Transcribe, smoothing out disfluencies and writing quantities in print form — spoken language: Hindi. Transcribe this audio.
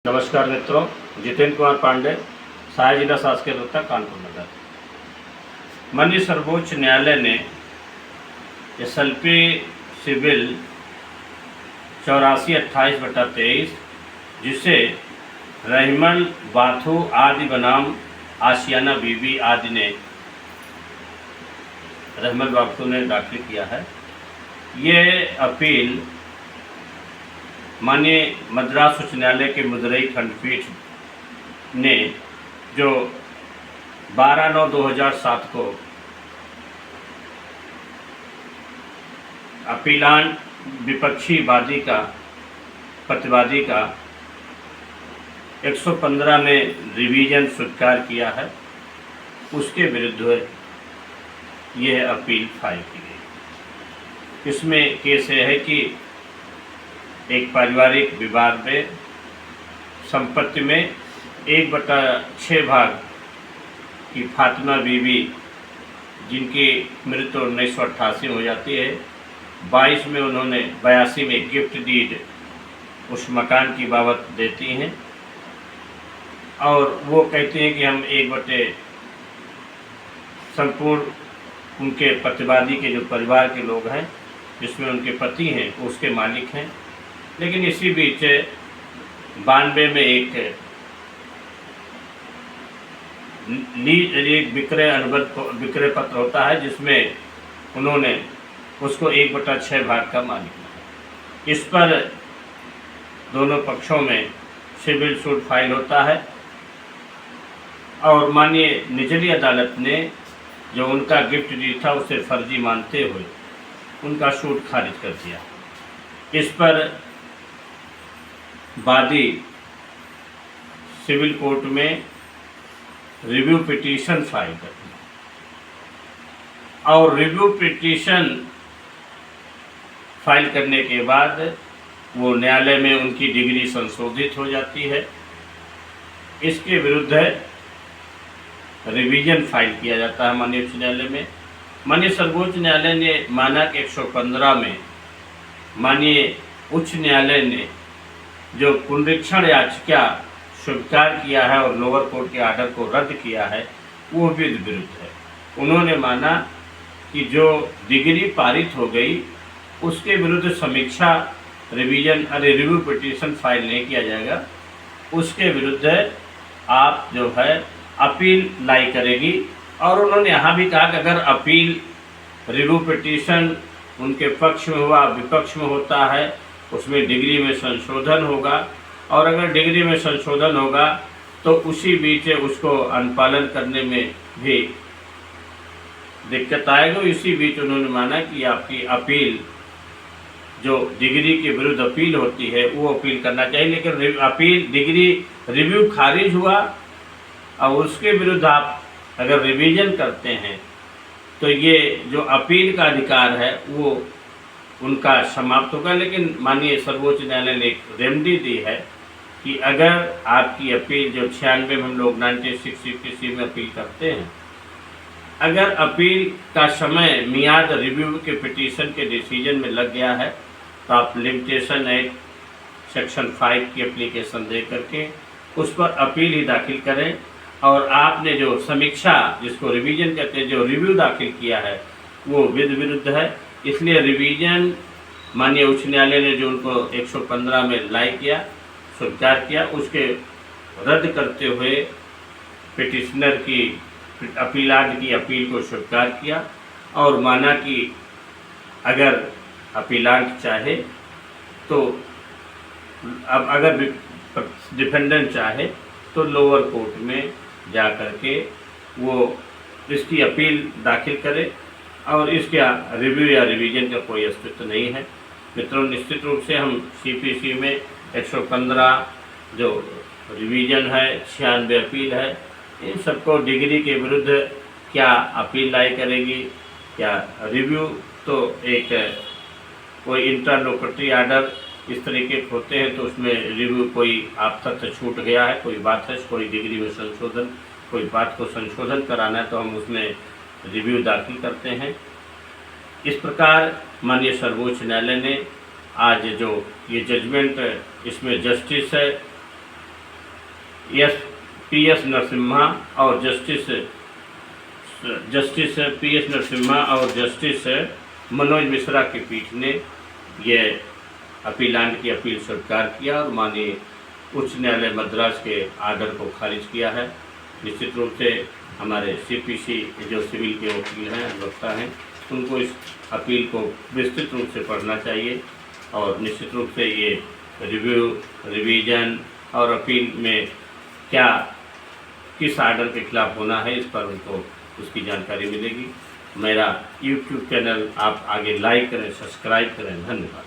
नमस्कार मित्रों, जितेंद्र कुमार पांडे, सहायक जिला शासकीय अधिवक्ता कानपुर नगर। माननीय सर्वोच्च न्यायालय ने SLP सिविल 84/28/23 जिसे रहीमन बाथू आदि बनाम आशियाना बीबी आदि ने रहमत बाथू ने दाखिल किया है। ये अपील माननीय मद्रास उच्च न्यायालय के मदुरई खंडपीठ ने जो 12/9/2007 को अपीलान विपक्षी प्रतिवादी का 115 में रिवीजन स्वीकार किया है, उसके विरुद्ध यह अपील फाइल की गई। इसमें केस है कि एक पारिवारिक विवाद में संपत्ति में 1/6 भाग की फातिमा बीबी, जिनकी मृत्यु 1988 में हो जाती है, 22 में उन्होंने 82 में गिफ्ट डीड उस मकान की बाबत देती हैं और वो कहती हैं कि हम 1/, संपूर्ण उनके प्रतिवादी के जो परिवार के लोग हैं जिसमें उनके पति हैं वो उसके मालिक हैं। लेकिन इसी बीच 92 में एक विक्रय पत्र होता है जिसमें उन्होंने उसको 1/6 भाग का मालिक बनाया। इस पर दोनों पक्षों में सिविल सूट फाइल होता है और माननीय निचली अदालत ने जो उनका गिफ्ट डीड था उसे फर्जी मानते हुए उनका सूट खारिज कर दिया। इस पर वादी सिविल कोर्ट में रिव्यू पिटीशन फाइल करती है और रिव्यू पिटीशन फाइल करने के बाद वो न्यायालय में उनकी डिग्री संशोधित हो जाती है। इसके विरुद्ध रिवीजन फाइल किया जाता है माननीय उच्च न्यायालय में। माननीय सर्वोच्च न्यायालय ने मानक 115 में माननीय उच्च न्यायालय ने जो पुनरीक्षण याचिका स्वीकार किया है और लोअर कोर्ट के आर्डर को रद्द किया है वो भी विरुद्ध है। उन्होंने माना कि जो डिग्री पारित हो गई उसके विरुद्ध समीक्षा रिव्यू पिटीशन फाइल नहीं किया जाएगा, उसके विरुद्ध आप जो है अपील लाई करेगी। और उन्होंने यहाँ भी कहा कि अगर अपील रिव्यू पिटीशन उनके पक्ष में हुआ, विपक्ष में होता है, उसमें डिग्री में संशोधन होगा और अगर डिग्री में संशोधन होगा तो उसी बीच उसको अनुपालन करने में भी दिक्कत आएगा। इसी बीच उन्होंने माना कि आपकी अपील जो डिग्री के विरुद्ध अपील होती है वो अपील करना चाहिए, लेकिन अपील डिग्री रिव्यू खारिज हुआ और उसके विरुद्ध आप अगर रिवीजन करते हैं तो ये जो अपील का अधिकार है वो उनका समाप्त होगा। लेकिन माननीय सर्वोच्च न्यायालय ने एक रेमडी दी है कि अगर आपकी अपील जो 96 में हम लोग 96 में अपील करते हैं, अगर अपील का समय मियाद रिव्यू के पिटीशन के डिसीजन में लग गया है तो आप लिमिटेशन एक्ट सेक्शन 5 की एप्लीकेशन दे करके उस पर अपील ही दाखिल करें। और आपने जो समीक्षा जिसको रिवीजन कहते हैं जो रिव्यू दाखिल किया है वो विरुद्ध है, इसलिए रिवीजन माननीय उच्च न्यायालय ने जो उनको 115 में लाई किया स्वीकार किया उसके रद्द करते हुए पिटिशनर की अपीलांट की अपील को स्वीकार किया और माना कि अगर अपीलांट चाहे तो अब अगर डिफेंडेंट चाहे तो लोअर कोर्ट में जा करके वो इसकी अपील दाखिल करे और इसका रिव्यू या रिवीजन का कोई अस्तित्व नहीं है। मित्रों, निश्चित रूप से हम CPC में 115 जो रिवीजन है, 96 अपील है, इन सबको डिग्री के विरुद्ध क्या अपील लाई करेगी, क्या रिव्यू, तो एक कोई इंटरलोकेटरी आर्डर इस तरीके के होते हैं तो उसमें रिव्यू कोई आप तथ्य छूट गया है, कोई बात है, कोई डिग्री में संशोधन, कोई बात को संशोधन कराना है तो हम उसमें रिव्यू दाखिल करते हैं। इस प्रकार माननीय सर्वोच्च न्यायालय ने आज जो ये जजमेंट इसमें जस्टिस PS नरसिम्हा और जस्टिस PS नरसिम्हा और जस्टिस मनोज मिश्रा की पीठ ने यह अपीलांड की अपील स्वीकार किया और माननीय उच्च न्यायालय मद्रास के आर्डर को खारिज किया है। निश्चित रूप से हमारे CPC जो सिविल के वकील हैं, अधिवक्ता हैं, उनको इस अपील को विस्तृत रूप से पढ़ना चाहिए और निश्चित रूप से ये रिवीजन और अपील में क्या किस आर्डर के खिलाफ होना है, इस पर उनको उसकी जानकारी मिलेगी। मेरा YouTube चैनल आप आगे लाइक करें, सब्सक्राइब करें। धन्यवाद।